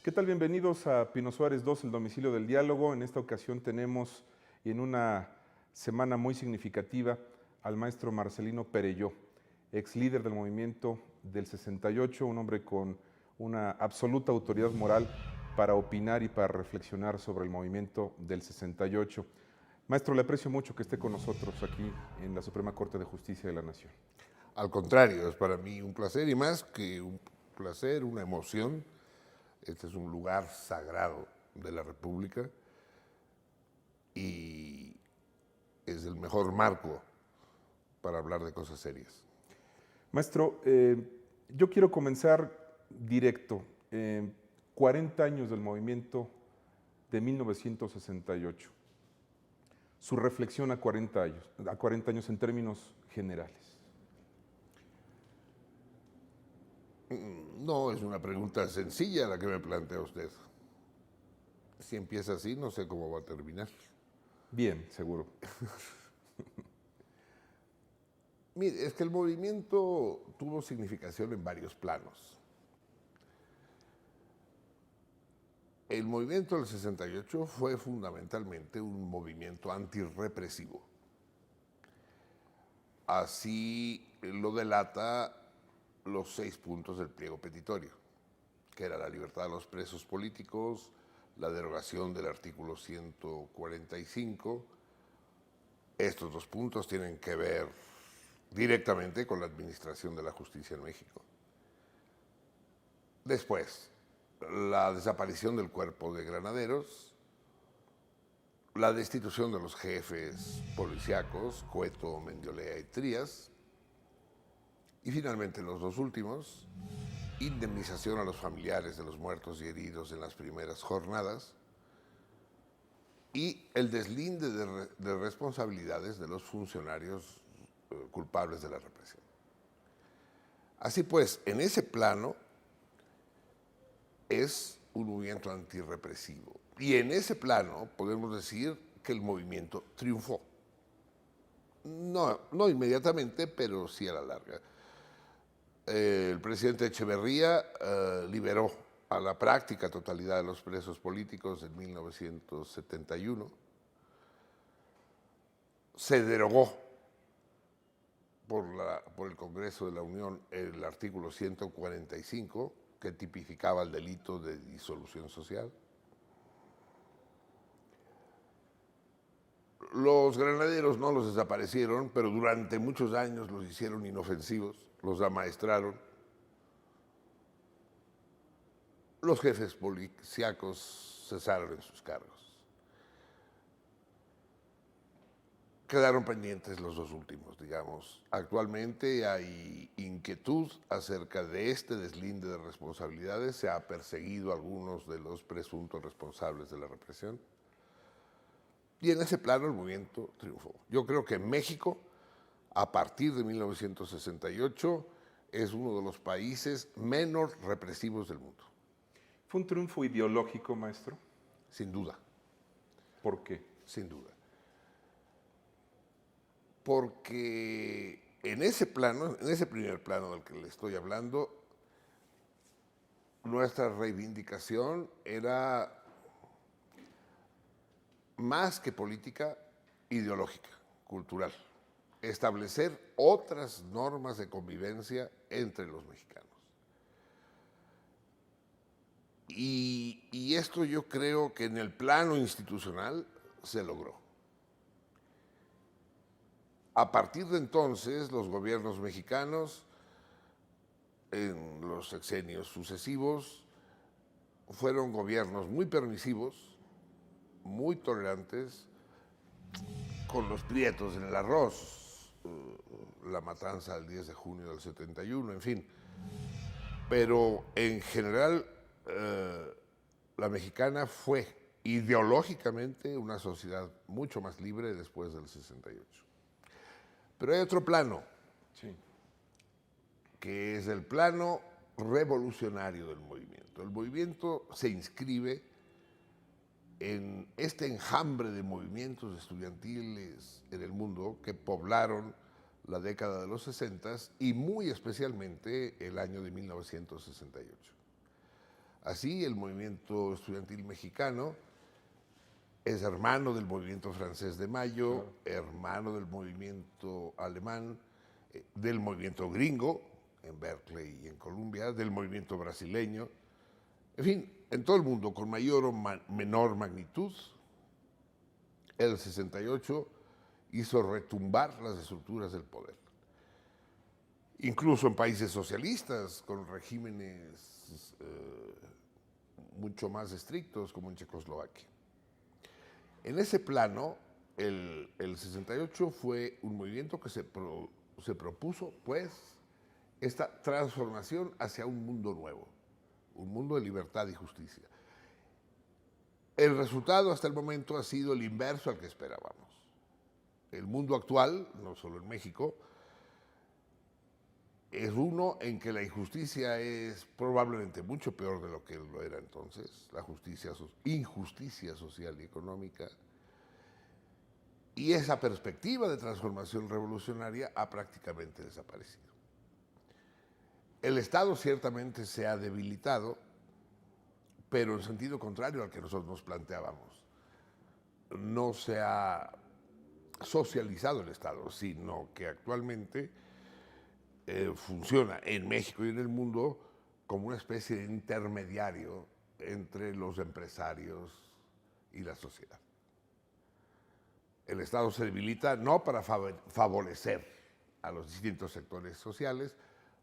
¿Qué tal? Bienvenidos a Pino Suárez 2, el domicilio del diálogo. En esta ocasión tenemos, y en una semana muy significativa, al maestro Marcelino Perelló, ex líder del movimiento del 68, un hombre con una absoluta autoridad moral para opinar y para reflexionar sobre el movimiento del 68. Maestro, le aprecio mucho que esté con nosotros aquí en la Suprema Corte de Justicia de la Nación. Al contrario, es para mí un placer y más que un placer, una emoción. Este es un lugar sagrado de la República y es el mejor marco para hablar de cosas serias. Maestro, yo quiero comenzar directo. 40 años del movimiento de 1968. Su reflexión a 40 años en términos generales. No es una pregunta sencilla la que me plantea usted. Si empieza así, no sé cómo va a terminar. Bien, seguro. Mire, es que el movimiento tuvo significación en varios planos. El movimiento del 68 fue fundamentalmente un movimiento antirrepresivo. Así lo delata los 6 puntos del pliego petitorio, que era la libertad de los presos políticos, la derogación del artículo 145. Estos 2 puntos tienen que ver directamente con la administración de la justicia en México. Después, la desaparición del cuerpo de granaderos, la destitución de los jefes policíacos, Cueto, Mendiolea y Trías, y finalmente los 2 últimos, indemnización a los familiares de los muertos y heridos en las primeras jornadas y el deslinde de responsabilidades de los funcionarios culpables de la represión. Así pues, en ese plano es un movimiento antirrepresivo y en ese plano podemos decir que el movimiento triunfó. No inmediatamente, pero sí a la larga. El presidente Echeverría liberó a la práctica totalidad de los presos políticos en 1971. Se derogó por el Congreso de la Unión el artículo 145, que tipificaba el delito de disolución social. Los granaderos no los desaparecieron, pero durante muchos años los hicieron inofensivos, los amaestraron. Los jefes policíacos cesaron en sus cargos. Quedaron pendientes los 2 últimos, digamos. Actualmente hay inquietud acerca de este deslinde de responsabilidades. Se ha perseguido a algunos de los presuntos responsables de la represión. Y en ese plano el movimiento triunfó. Yo creo que México, a partir de 1968, es uno de los países menos represivos del mundo. ¿Fue un triunfo ideológico, maestro? Sin duda. ¿Por qué? Sin duda. Porque en ese plano, en ese primer plano del que le estoy hablando, nuestra reivindicación era más que política, ideológica, cultural. Establecer otras normas de convivencia entre los mexicanos. Y esto yo creo que en el plano institucional se logró. A partir de entonces, los gobiernos mexicanos, en los sexenios sucesivos, fueron gobiernos muy permisivos, muy tolerantes, con los prietos en el arroz, la matanza del 10 de junio del 71, en fin. Pero en general, la mexicana fue ideológicamente una sociedad mucho más libre después del 68. Pero hay otro plano, Sí. que es el plano revolucionario del movimiento. El movimiento se inscribe en este enjambre de movimientos estudiantiles en el mundo que poblaron la década de los 60 y muy especialmente el año de 1968. Así, el movimiento estudiantil mexicano es hermano del movimiento francés de Mayo, hermano del movimiento alemán, del movimiento gringo, en Berkeley y en Columbia, del movimiento brasileño, en fin, en todo el mundo, con mayor o menor magnitud. El 68 hizo retumbar las estructuras del poder. Incluso en países socialistas, con regímenes mucho más estrictos, como en Checoslovaquia. En ese plano, el 68 fue un movimiento que se propuso, pues, esta transformación hacia un mundo nuevo, un mundo de libertad y justicia. El resultado hasta el momento ha sido el inverso al que esperábamos. El mundo actual, no solo en México, es uno en que la injusticia es probablemente mucho peor de lo que lo era entonces, la injusticia social y económica, y esa perspectiva de transformación revolucionaria ha prácticamente desaparecido. El Estado ciertamente se ha debilitado, pero en sentido contrario al que nosotros nos planteábamos. No se ha socializado el Estado, sino que actualmente funciona en México y en el mundo como una especie de intermediario entre los empresarios y la sociedad. El Estado se debilita no para favorecer a los distintos sectores sociales,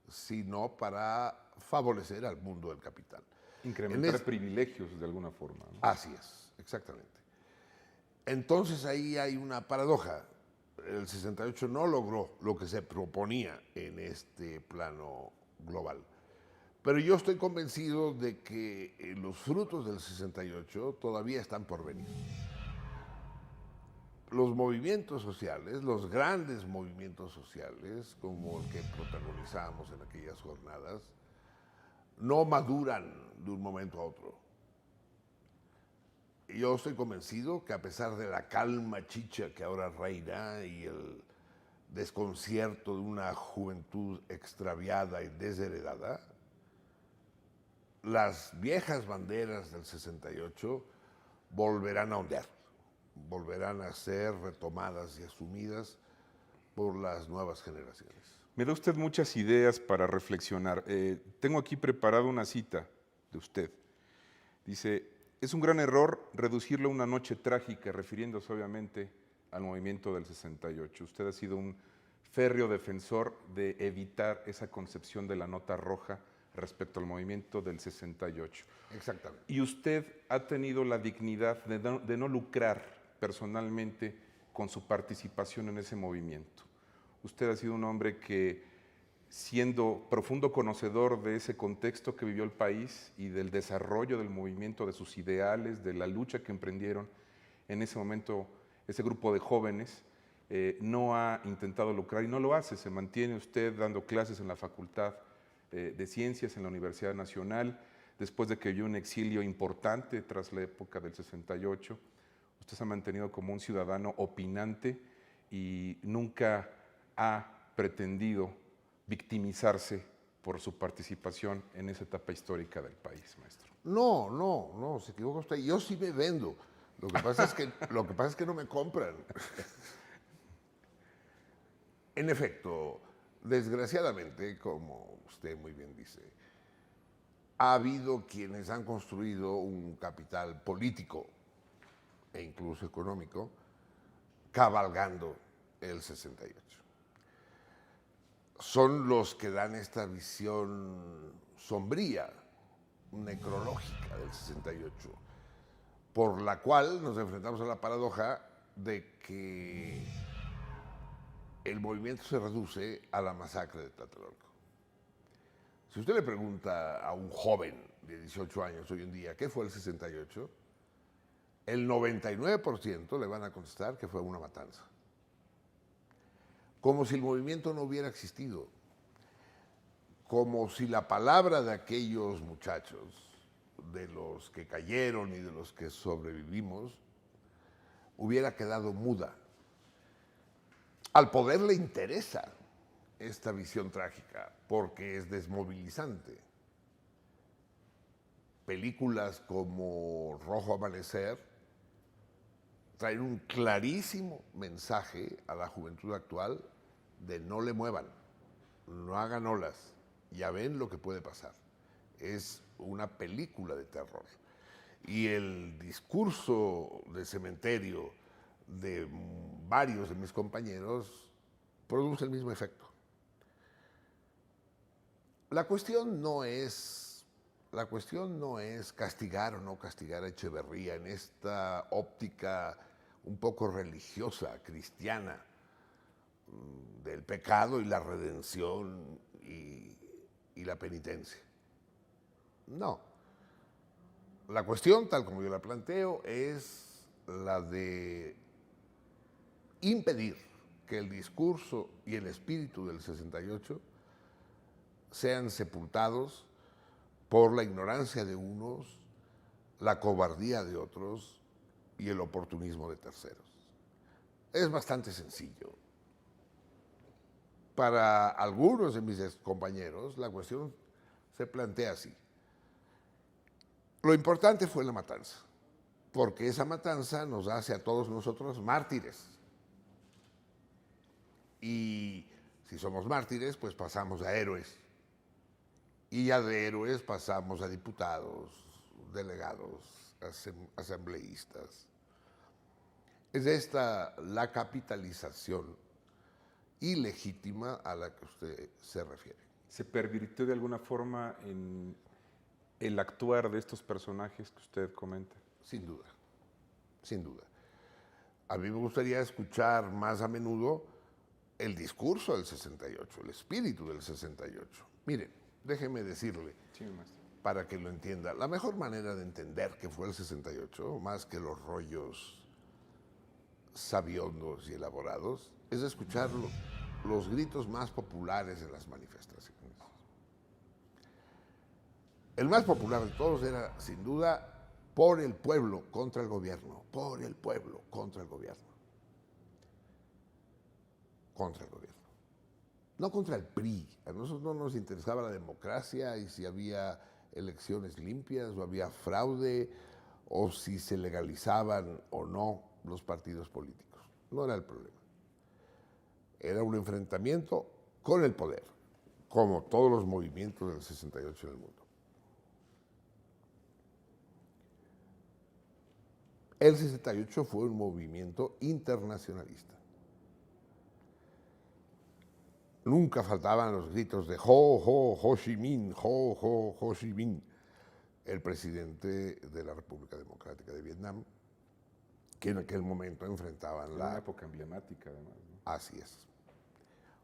sino para favorecer al mundo del capital. Incrementar privilegios de alguna forma, ¿no? Así es, exactamente. Entonces ahí hay una paradoja. El 68 no logró lo que se proponía en este plano global. Pero yo estoy convencido de que los frutos del 68 todavía están por venir. Los movimientos sociales, los grandes movimientos sociales, como el que protagonizamos en aquellas jornadas, no maduran de un momento a otro. Yo estoy convencido que a pesar de la calma chicha que ahora reina y el desconcierto de una juventud extraviada y desheredada, las viejas banderas del 68 volverán a ondear, volverán a ser retomadas y asumidas por las nuevas generaciones. Me da usted muchas ideas para reflexionar. Tengo aquí preparada una cita de usted. Dice, es un gran error reducirlo a una noche trágica, refiriéndose obviamente al movimiento del 68. Usted ha sido un férreo defensor de evitar esa concepción de la nota roja respecto al movimiento del 68. Exactamente. Y usted ha tenido la dignidad de no lucrar personalmente con su participación en ese movimiento. Usted ha sido un hombre que, siendo profundo conocedor de ese contexto que vivió el país y del desarrollo del movimiento, de sus ideales, de la lucha que emprendieron en ese momento ese grupo de jóvenes, no ha intentado lucrar y no lo hace. Se mantiene usted dando clases en la Facultad de Ciencias en la Universidad Nacional, después de que vivió un exilio importante tras la época del 68. Usted se ha mantenido como un ciudadano opinante y nunca ha pretendido victimizarse por su participación en esa etapa histórica del país, maestro. No, se equivoca usted. Yo sí me vendo. Lo que pasa es que no me compran. En efecto, desgraciadamente, como usted muy bien dice, ha habido quienes han construido un capital político e incluso económico cabalgando el 68. Son los que dan esta visión sombría, necrológica del 68, por la cual nos enfrentamos a la paradoja de que el movimiento se reduce a la masacre de Tlatelolco. Si usted le pregunta a un joven de 18 años hoy en día qué fue el 68, el 99% le van a contestar que fue una matanza. Como si el movimiento no hubiera existido, como si la palabra de aquellos muchachos, de los que cayeron y de los que sobrevivimos, hubiera quedado muda. Al poder le interesa esta visión trágica porque es desmovilizante. películas como Rojo Amanecer traen un clarísimo mensaje a la juventud actual de no le muevan, no hagan olas, ya ven lo que puede pasar. Es una película de terror. Y el discurso de Cementerio de varios de mis compañeros produce el mismo efecto. La cuestión no es castigar o no castigar a Echeverría en esta óptica un poco religiosa, cristiana, del pecado y la redención y la penitencia. No. La cuestión, tal como yo la planteo, es la de impedir que el discurso y el espíritu del 68 sean sepultados por la ignorancia de unos, la cobardía de otros y el oportunismo de terceros. Es bastante sencillo. Para algunos de mis compañeros, la cuestión se plantea así. Lo importante fue la matanza, porque esa matanza nos hace a todos nosotros mártires. Y si somos mártires, pues pasamos a héroes. Y ya de héroes pasamos a diputados, delegados, asambleístas. Es esta la capitalización ilegítima a la que usted se refiere. ¿Se pervirtió de alguna forma en el actuar de estos personajes que usted comenta? Sin duda, sin duda. A mí me gustaría escuchar más a menudo el discurso del 68, el espíritu del 68. Mire, déjeme decirle, Sí, maestro. para que lo entienda, la mejor manera de entender qué fue el 68, más que los rollos sabiondos y elaborados, es escuchar los gritos más populares de las manifestaciones. El más popular de todos era, sin duda, por el pueblo contra el gobierno, por el pueblo contra el gobierno. Contra el gobierno. No contra el PRI. A nosotros no nos interesaba la democracia y si había elecciones limpias o había fraude o si se legalizaban o no los partidos políticos. No era el problema. Era un enfrentamiento con el poder, como todos los movimientos del 68 en el mundo. El 68 fue un movimiento internacionalista. Nunca faltaban los gritos de Ho Chi Minh, Ho Chi Minh, el presidente de la República Democrática de Vietnam, que en aquel momento enfrentaban Una época emblemática, además, ¿no? Así es.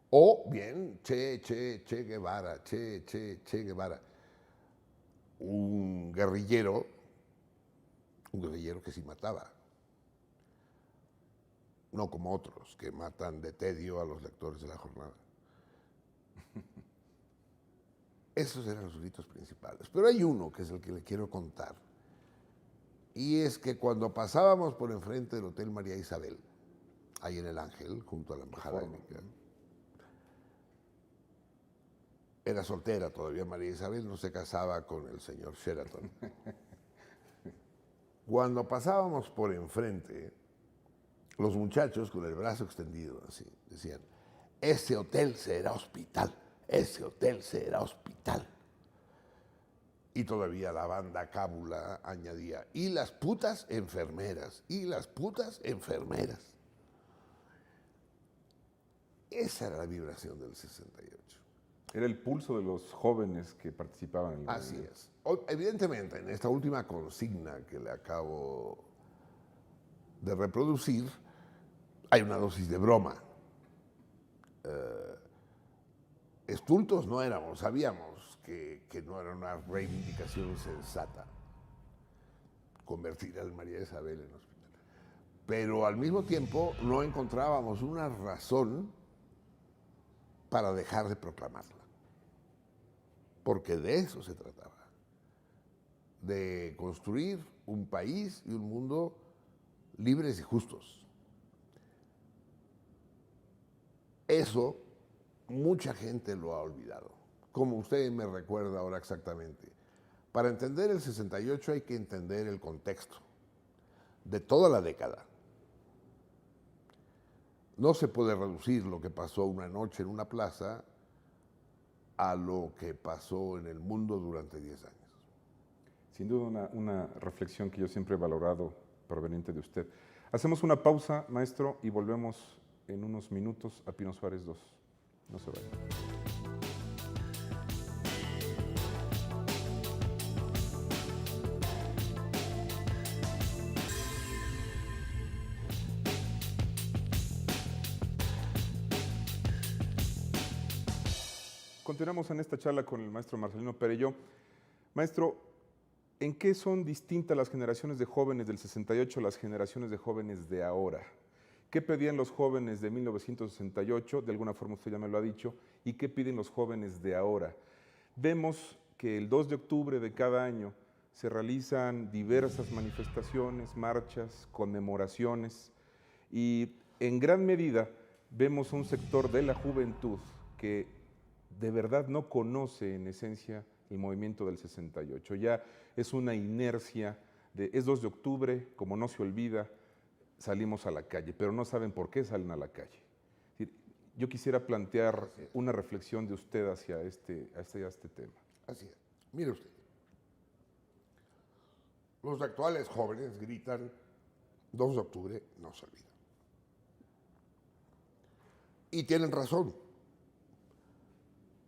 O bien Che Guevara, Che Guevara, un guerrillero que sí mataba. No como otros, que matan de tedio a los lectores de La Jornada. Esos eran los gritos principales. Pero hay uno que es el que le quiero contar. Y es que cuando pasábamos por enfrente del Hotel María Isabel, ahí en el Ángel, junto a la Embajada de Nicaragua, era soltera todavía María Isabel, no se casaba con el señor Sheraton. Cuando pasábamos por enfrente, los muchachos con el brazo extendido así decían, ese hotel será hospital, ese hotel será hospital. Y todavía la banda Cábula añadía, y las putas enfermeras, y las putas enfermeras. Esa era la vibración del 68. Era el pulso de los jóvenes que participaban en el Así movimiento. es. Evidentemente, en esta última consigna que le acabo de reproducir, hay una dosis de broma. Estultos no éramos, sabíamos que no era una reivindicación sensata convertir al María Isabel en hospital. Pero al mismo tiempo no encontrábamos una razón para dejar de proclamarla. Porque de eso se trataba. De construir un país y un mundo libres y justos. Eso mucha gente lo ha olvidado. Como usted me recuerda ahora exactamente. Para entender el 68 hay que entender el contexto de toda la década. No se puede reducir lo que pasó una noche en una plaza a lo que pasó en el mundo durante 10 años. Sin duda una reflexión que yo siempre he valorado proveniente de usted. Hacemos una pausa, maestro, y volvemos en unos minutos a Pino Suárez 2. No se vayan. Continuamos en esta charla con el maestro Marcelino Perelló. Maestro, ¿en qué son distintas las generaciones de jóvenes del 68 a las generaciones de jóvenes de ahora? ¿Qué pedían los jóvenes de 1968? De alguna forma usted ya me lo ha dicho. ¿Y qué piden los jóvenes de ahora? Vemos que el 2 de octubre de cada año se realizan diversas manifestaciones, marchas, conmemoraciones y en gran medida vemos un sector de la juventud que de verdad no conoce en esencia el movimiento del 68. Ya es una inercia es 2 de octubre, como no se olvida, salimos a la calle, pero no saben por qué salen a la calle. Yo quisiera plantear una reflexión de usted hacia este tema. Así es. Mire usted, los actuales jóvenes gritan 2 de octubre no se olvida. Y tienen razón.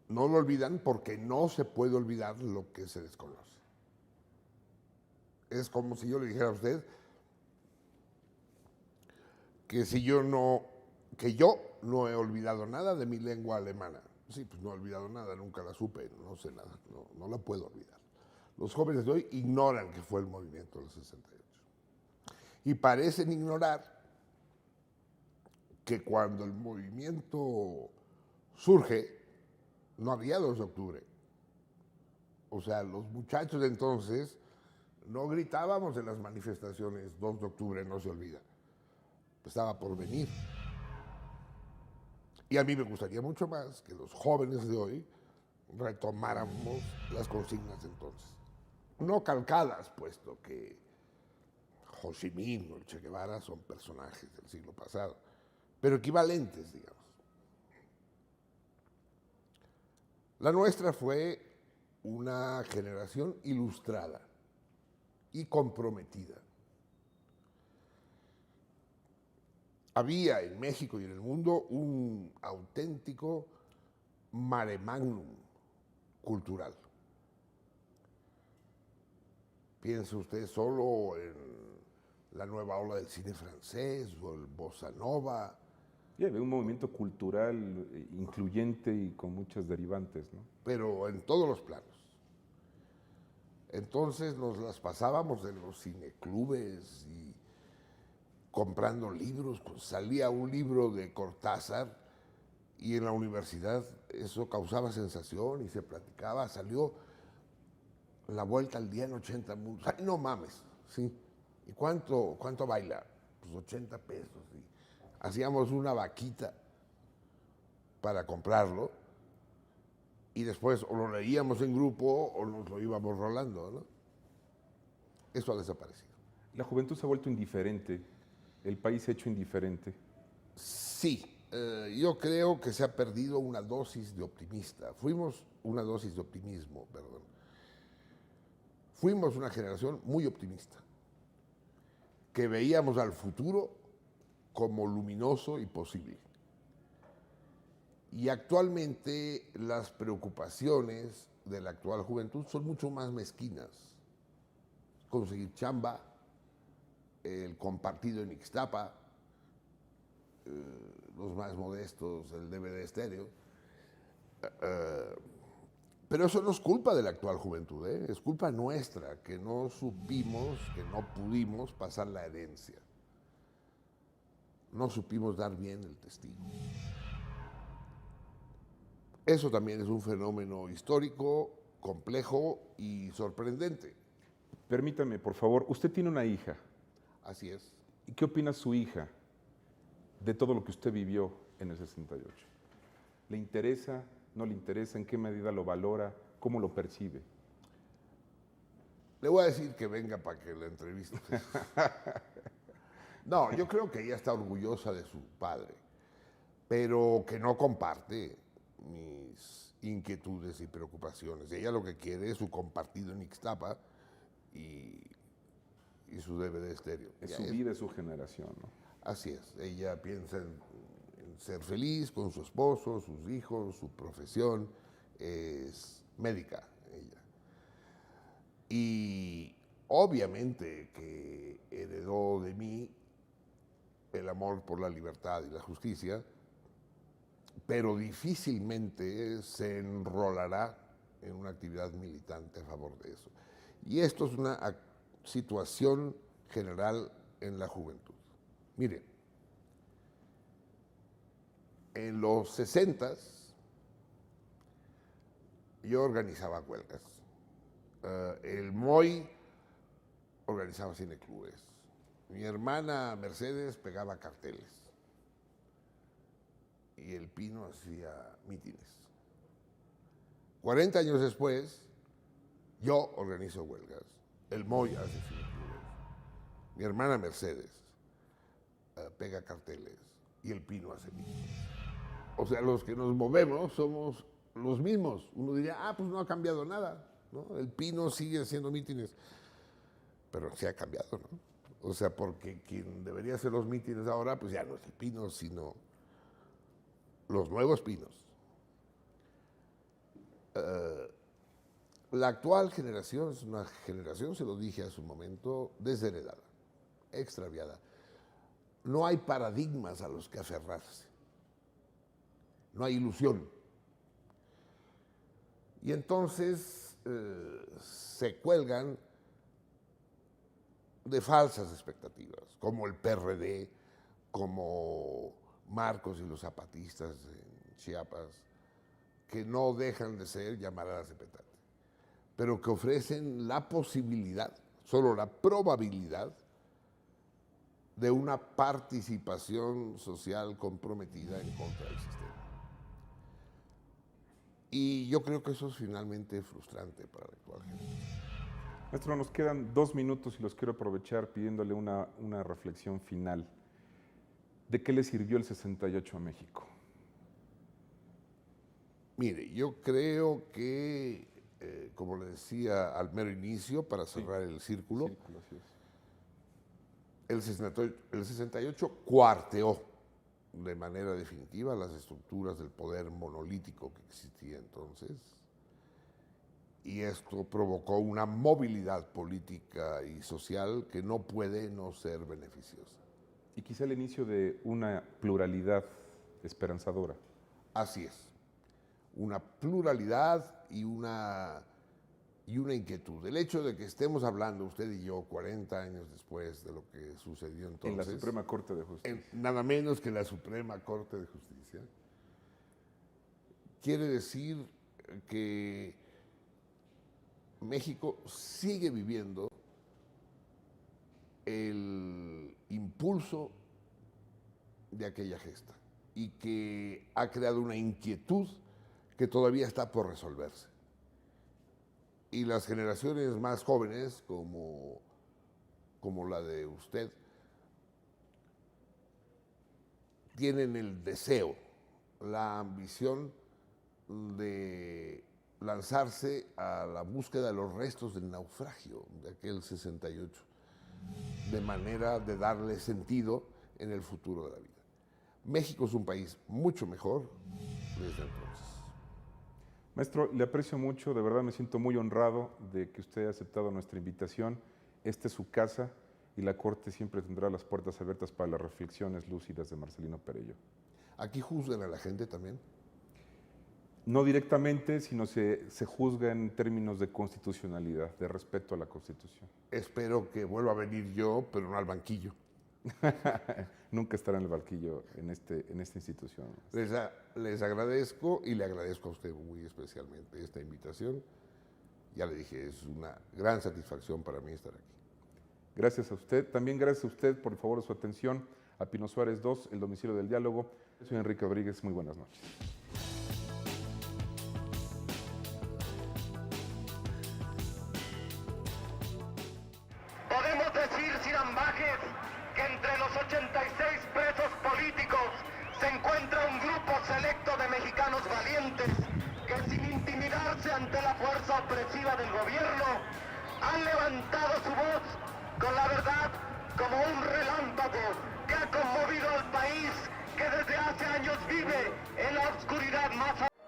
No lo olvidan porque no se puede olvidar lo que se desconoce. Es como si yo le dijera a usted que yo no he olvidado nada de mi lengua alemana. Sí, pues no he olvidado nada, nunca la supe, no sé nada, no la puedo olvidar. Los jóvenes de hoy ignoran que fue el movimiento del 68. Y parecen ignorar que cuando el movimiento surge, no había 2 de octubre. O sea, los muchachos de entonces no gritábamos en las manifestaciones 2 de octubre no se olvida. Estaba por venir. Y a mí me gustaría mucho más que los jóvenes de hoy retomáramos las consignas de entonces. No calcadas, puesto que Ho Chi Minh o el Che Guevara son personajes del siglo pasado, pero equivalentes, digamos. La nuestra fue una generación ilustrada y comprometida. Había en México y en el mundo un auténtico mare magnum cultural. Piense usted solo en la nueva ola del cine francés o el bossa nova. Y había un movimiento cultural incluyente y con muchas derivantes, ¿no? Pero en todos los planos. Entonces nos las pasábamos en los cineclubes y comprando libros. Salía un libro de Cortázar y en la universidad eso causaba sensación y se platicaba. Salió La Vuelta al Día en 80 mundos. Ay, no mames, sí. ¿Y cuánto baila? Pues 80 pesos. ¿Sí? Hacíamos una vaquita para comprarlo y después o lo leíamos en grupo o nos lo íbamos rolando, ¿no? Eso ha desaparecido. La juventud se ha vuelto indiferente, el país se ha hecho indiferente. Sí, yo creo que se ha perdido una dosis de una dosis de optimismo, perdón. Fuimos una generación muy optimista, que veíamos al futuro como luminoso y posible. Y actualmente las preocupaciones de la actual juventud son mucho más mezquinas. Conseguir chamba, el compartido en Ixtapa, los más modestos, el DVD estéreo. Pero eso no es culpa de la actual juventud, es culpa nuestra, que no supimos, que no pudimos pasar la herencia. No supimos dar bien el testigo. Eso también es un fenómeno histórico, complejo y sorprendente. Permítame, por favor, usted tiene una hija. Así es. ¿Y qué opina su hija de todo lo que usted vivió en el 68? ¿Le interesa? ¿No le interesa? ¿En qué medida lo valora? ¿Cómo lo percibe? Le voy a decir que venga para que la entreviste. No, yo creo que ella está orgullosa de su padre, pero que no comparte mis inquietudes y preocupaciones. Ella lo que quiere es su compartido en Ixtapa y su DVD estéreo. Es su vida, es su generación, ¿no? Así es, ella piensa en ser feliz con su esposo, sus hijos, su profesión, es médica ella. Y obviamente que heredó de mí el amor por la libertad y la justicia, pero difícilmente se enrolará en una actividad militante a favor de eso. Y esto es una situación general en la juventud. Miren, en los 60s yo organizaba huelgas. El MOI organizaba cineclubes. Mi hermana Mercedes pegaba carteles. Y el Pino hacía mítines. 40 años después, yo organizo huelgas. El MOI hace cineclubes. Mi hermana Mercedes pega carteles y el Pino hace mítines. O sea, los que nos movemos somos los mismos. Uno diría, pues no ha cambiado nada, ¿no? El Pino sigue haciendo mítines. Pero sí ha cambiado, ¿no? O sea, porque quien debería hacer los mítines ahora, pues ya no es el Pino, sino los nuevos Pinos. La actual generación es una generación, se lo dije a su momento, desheredada, extraviada. No hay paradigmas a los que aferrarse. No hay ilusión. Y entonces se cuelgan de falsas expectativas, como el PRD, como Marcos y los zapatistas en Chiapas, que no dejan de ser llamaradas de petate, pero que ofrecen la posibilidad, solo la probabilidad, de una participación social comprometida en contra del sistema. Y yo creo que eso es finalmente frustrante para la actual generación. Maestro, nos quedan 2 minutos y los quiero aprovechar pidiéndole una reflexión final. ¿De qué le sirvió el 68 a México? Mire, yo creo que, como le decía al mero inicio, para cerrar el círculo, Así es. el 68 cuarteó de manera definitiva las estructuras del poder monolítico que existía entonces, y esto provocó una movilidad política y social que no puede no ser beneficiosa. Y quizá el inicio de una pluralidad esperanzadora. Así es, una pluralidad y una inquietud. El hecho de que estemos hablando, usted y yo, 40 años después de lo que sucedió entonces. En la Suprema Corte de Justicia. Nada menos que en la Suprema Corte de Justicia. Quiere decir que México sigue viviendo el impulso de aquella gesta y que ha creado una inquietud que todavía está por resolverse. Y las generaciones más jóvenes, como la de usted, tienen el deseo, la ambición de lanzarse a la búsqueda de los restos del naufragio de aquel 68, de manera de darle sentido en el futuro de la vida. México es un país mucho mejor desde entonces. Maestro, le aprecio mucho, de verdad me siento muy honrado de que usted haya aceptado nuestra invitación. Esta es su casa y la Corte siempre tendrá las puertas abiertas para las reflexiones lúcidas de Marcelino Perelló. ¿Aquí juzgan a la gente también? No directamente, sino se juzga en términos de constitucionalidad, de respeto a la Constitución. Espero que vuelva a venir yo, pero no al banquillo. Nunca estará en el banquillo en esta institución. Les agradezco y le agradezco a usted muy especialmente esta invitación. Ya le dije, es una gran satisfacción para mí estar aquí. Gracias a usted. También gracias a usted por el favor de su atención a Pino Suárez 2, el domicilio del diálogo. Soy Enrique Rodríguez. Muy buenas noches. Podemos decir sin ambajes que entre los 86 presos políticos se encuentra un grupo selecto de mexicanos valientes que sin intimidarse ante la fuerza opresiva del gobierno han levantado su voz con la verdad como un relámpago que ha conmovido al país que desde hace años vive en la oscuridad más